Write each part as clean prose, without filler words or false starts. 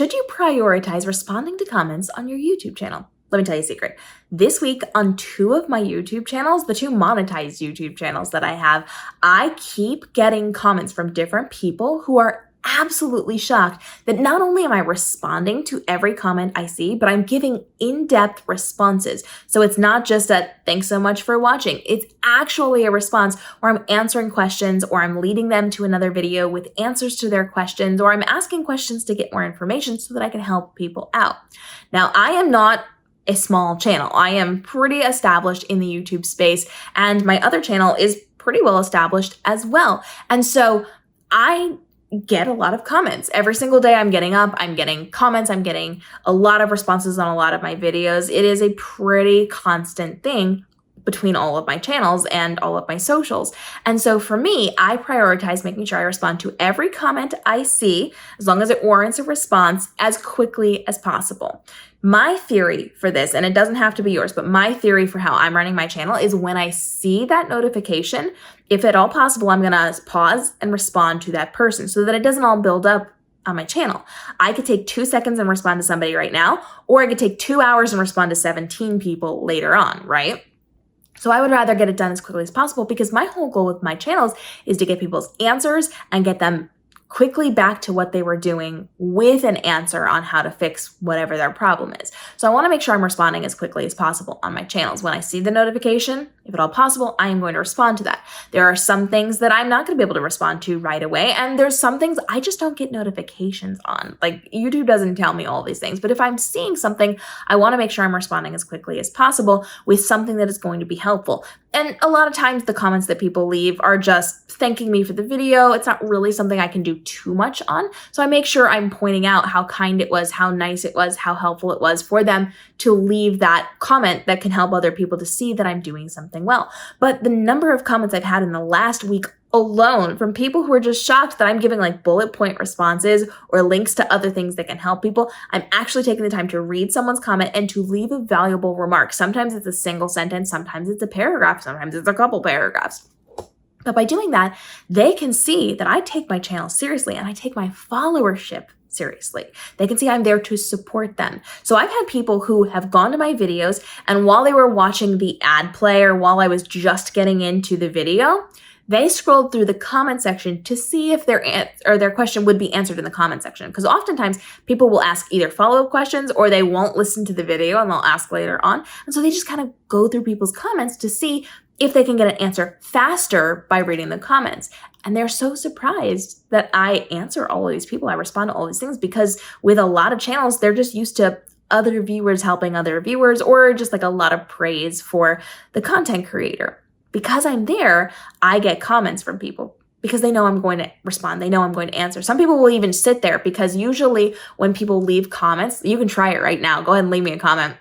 Should you prioritize responding to comments on your YouTube channel? Let me tell you a secret. This week on 2 of my YouTube channels, the 2 monetized YouTube channels that I have, I keep getting comments from different people who are absolutely shocked that not only am I responding to every comment I see, but I'm giving in-depth responses. So it's not just a thanks so much for watching. It's actually a response where I'm answering questions, or I'm leading them to another video with answers to their questions, or I'm asking questions to get more information so that I can help people out. Now, I am not a small channel. I am pretty established in the YouTube space, and my other channel is pretty well established as well. And so I get a lot of comments. Every single day I'm getting up, I'm getting comments, I'm getting a lot of responses on a lot of my videos. It is a pretty constant thing between all of my channels and all of my socials. And so for me, I prioritize making sure I respond to every comment I see, as long as it warrants a response, as quickly as possible. My theory for this, and it doesn't have to be yours, but my theory for how I'm running my channel is when I see that notification, if at all possible, I'm gonna pause and respond to that person so that it doesn't all build up on my channel. I could take 2 seconds and respond to somebody right now, or I could take 2 hours and respond to 17 people later on, right? So I would rather get it done as quickly as possible, because my whole goal with my channels is to get people's answers and get them quickly back to what they were doing with an answer on how to fix whatever their problem is. So I want to make sure I'm responding as quickly as possible on my channels. When I see the notification, if at all possible, I am going to respond to that. There are some things that I'm not going to be able to respond to right away, and there's some things I just don't get notifications on. Like, YouTube doesn't tell me all these things, but if I'm seeing something, I want to make sure I'm responding as quickly as possible with something that is going to be helpful. And a lot of times the comments that people leave are just thanking me for the video. It's not really something I can do too much on. So I make sure I'm pointing out how kind it was, how nice it was, how helpful it was for them to leave that comment that can help other people to see that I'm doing something well. But the number of comments I've had in the last week alone from people who are just shocked that I'm giving like bullet point responses or links to other things that can help people. I'm actually taking the time to read someone's comment and to leave a valuable remark. Sometimes it's a single sentence, sometimes it's a paragraph, sometimes it's a couple paragraphs. But by doing that, they can see that I take my channel seriously and I take my followership seriously. They can see I'm there to support them. So I've had people who have gone to my videos, and while they were watching the ad play or while I was just getting into the video, they scrolled through the comment section to see if their question would be answered in the comment section. Because oftentimes people will ask either follow-up questions, or they won't listen to the video and they'll ask later on. And so they just kind of go through people's comments to see if they can get an answer faster by reading the comments. And they're so surprised that I answer all of these people. I respond to all these things, because with a lot of channels, they're just used to other viewers helping other viewers, or just like a lot of praise for the content creator. Because I'm there, I get comments from people because they know I'm going to respond. They know I'm going to answer. Some people will even sit there, because usually when people leave comments, you can try it right now. Go ahead and leave me a comment.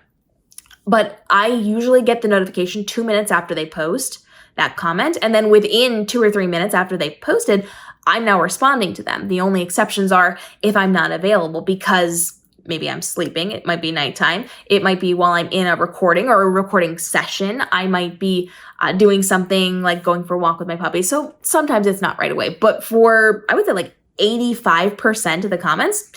But I usually get the notification 2 minutes after they post that comment. And then within 2 or 3 minutes after they posted, I'm now responding to them. The only exceptions are if I'm not available, because maybe I'm sleeping, it might be nighttime, it might be while I'm in a recording or a recording session, I might be doing something like going for a walk with my puppy. So sometimes it's not right away. But for, I would say like 85% of the comments,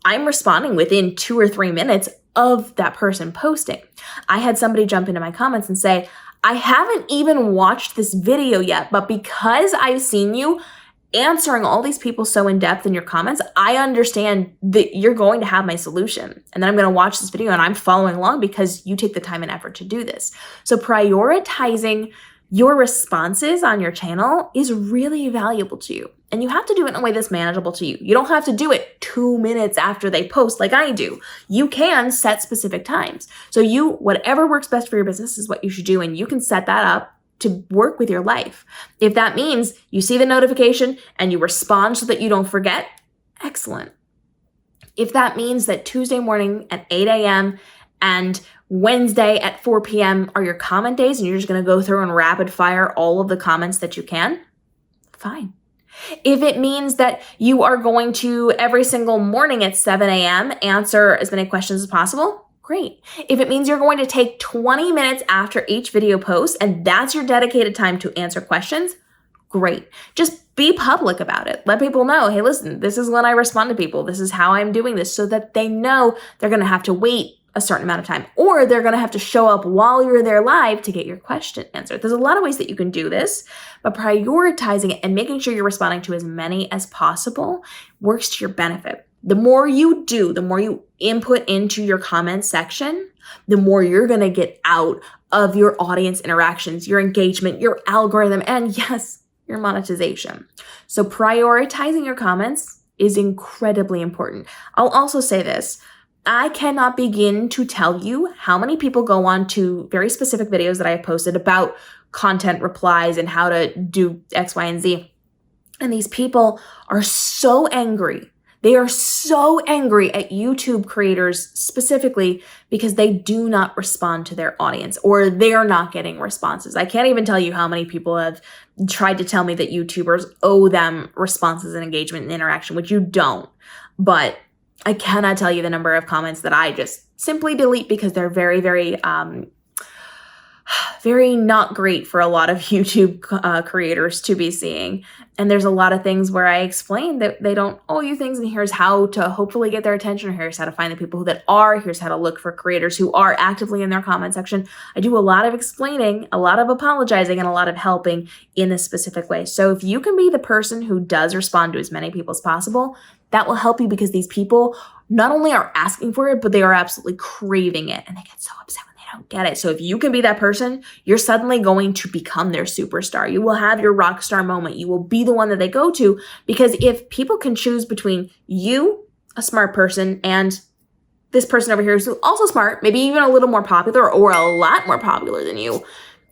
I'm responding within 2 or 3 minutes of that person posting. I had somebody jump into my comments and say, I haven't even watched this video yet, but because I've seen you answering all these people so in depth in your comments, I understand that you're going to have my solution. And then I'm going to watch this video and I'm following along because you take the time and effort to do this. So prioritizing your responses on your channel is really valuable to you. And you have to do it in a way that's manageable to you. You don't have to do it 2 minutes after they post like I do. You can set specific times. So whatever works best for your business is what you should do. And you can set that up to work with your life. If that means you see the notification and you respond so that you don't forget, excellent. If that means that Tuesday morning at 8 a.m. and Wednesday at 4 p.m. are your comment days and you're just going to go through and rapid fire all of the comments that you can, fine. If it means that you are going to every single morning at 7 a.m. answer as many questions as possible, great. If it means you're going to take 20 minutes after each video post and that's your dedicated time to answer questions, great. Just be public about it. Let people know, hey, listen, this is when I respond to people. This is how I'm doing this, so that they know they're going to have to wait a certain amount of time, or they're going to have to show up while you're there live to get your question answered. There's a lot of ways that you can do this, but prioritizing it and making sure you're responding to as many as possible works to your benefit. The more you do, the more you input into your comment section, the more you're going to get out of your audience interactions, your engagement, your algorithm, and yes, your monetization. So prioritizing your comments is incredibly important. I'll also say this. I cannot begin to tell you how many people go on to very specific videos that I have posted about content replies and how to do X, Y, and Z. And these people are so angry. They are so angry at YouTube creators specifically because they do not respond to their audience, or they're not getting responses. I can't even tell you how many people have tried to tell me that YouTubers owe them responses and engagement and interaction, which you don't. But I cannot tell you the number of comments that I just simply delete because they're very, very, very not great for a lot of YouTube creators to be seeing. And there's a lot of things where I explain that they don't owe you things, and here's how to hopefully get their attention, or here's how to find the people that are, here's how to look for creators who are actively in their comment section. I do a lot of explaining, a lot of apologizing, and a lot of helping in a specific way. So if you can be the person who does respond to as many people as possible, that will help you, because these people not only are asking for it, but they are absolutely craving it, and they get so upset when they don't get it. So if you can be that person, you're suddenly going to become their superstar. You will have your rock star moment. You will be the one that they go to, because if people can choose between you, a smart person, and this person over here who's also smart, maybe even a little more popular or a lot more popular than you,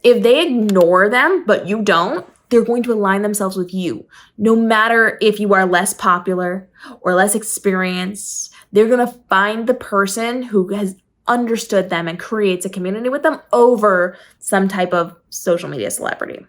if they ignore them, but you don't, they're going to align themselves with you. No matter if you are less popular or less experienced, they're going to find the person who has understood them and creates a community with them over some type of social media celebrity.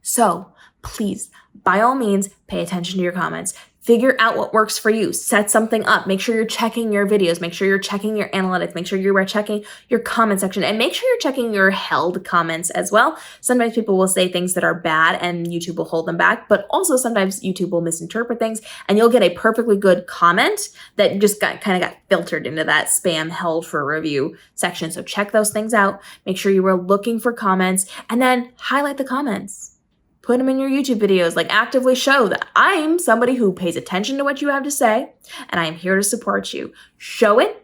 So please, by all means, pay attention to your comments. Figure out what works for you. Set something up. Make sure you're checking your videos. Make sure you're checking your analytics. Make sure you are checking your comment section, and make sure you're checking your held comments as well. Sometimes people will say things that are bad and YouTube will hold them back, but also sometimes YouTube will misinterpret things, and you'll get a perfectly good comment that just kind of got filtered into that spam held for review section. So check those things out. Make sure you are looking for comments, and then highlight the comments. Put them in your YouTube videos, like actively show that I'm somebody who pays attention to what you have to say, and I am here to support you. Show it,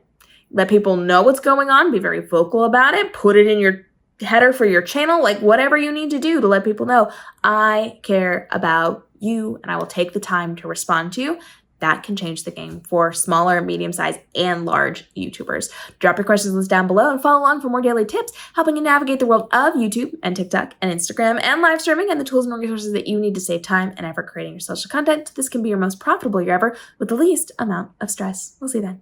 let people know what's going on, be very vocal about it, put it in your header for your channel, like whatever you need to do to let people know I care about you and I will take the time to respond to you. That can change the game for smaller, medium-sized, and large YouTubers. Drop your questions list down below and follow along for more daily tips, helping you navigate the world of YouTube and TikTok and Instagram and live streaming, and the tools and resources that you need to save time and effort creating your social content. This can be your most profitable year ever with the least amount of stress. We'll see you then.